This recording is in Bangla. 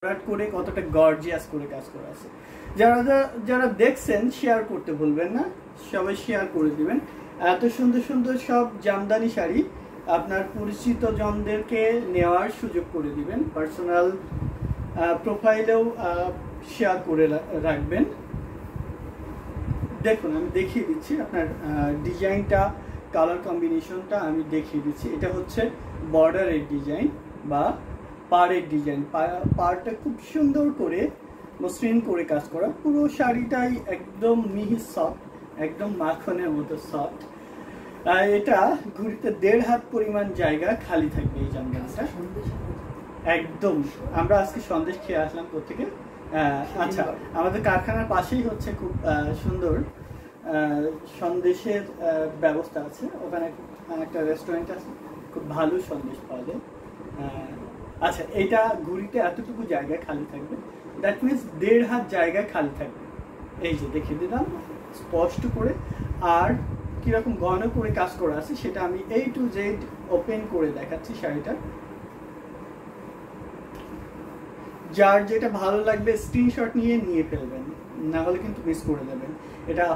করে কতটা গর্জিয়াস করে কাজ করা আছে। যারা যারা দেখছেন শেয়ার করতে ভুলবেন না, সবাই শেয়ার করে দিবেন। এত সুন্দর সুন্দর সব জামদানি শাড়ি আপনার পরিচিত জনদেরকে নেওয়ার সুযোগ করে দিবেন। পার্সোনাল প্রোফাইলেও শেয়ার করে রাখবেন। দেখুন আমি দেখিয়ে দিচ্ছি আপনার ডিজাইনটা, কালার কম্বিনেশনটা আমি দেখিয়ে দিচ্ছি। এটা হচ্ছে বর্ডারের ডিজাইন বা পাড়ের ডিজাইন। পাড়টা খুব সুন্দর করে মসৃণ করে কাজ করা। পুরো শাড়িটাই একদম মিহি সফট, একদম মাখনের মতো সফট। এটা ঘুরিতে 1.5 হাত পরিমাণ জায়গা খালি থাকবে এই জামদানিটা। একদম আমরা আজকে সন্দেশ খেয়ে আসলাম কোত্থেকে। আচ্ছা, আমাদের কারখানার পাশেই হচ্ছে খুব সুন্দর সন্দেশের ব্যবস্থা আছে। ওখানে একটা রেস্টুরেন্ট আছে, খুব ভালো সন্দেশ পাওয়া যায়। আচ্ছা, এটা ঘুরিতে এতটুকু জায়গা খালি থাকবে, দ্যাট মিনস 1.5 হাত জায়গা খালি থাকবে। এই যে দেখিয়ে দিলাম স্পষ্ট করে। আর কিরকম ঘন করে কাজ করা আছে সেটা আমি A to Z ওপেন করে দেখাচ্ছি শাড়িটা। যার যেটা ভালো লাগবে স্ক্রিনশট নিয়ে ফেলবেন, না হলে কিন্তু মিস করে দেবেন। এটা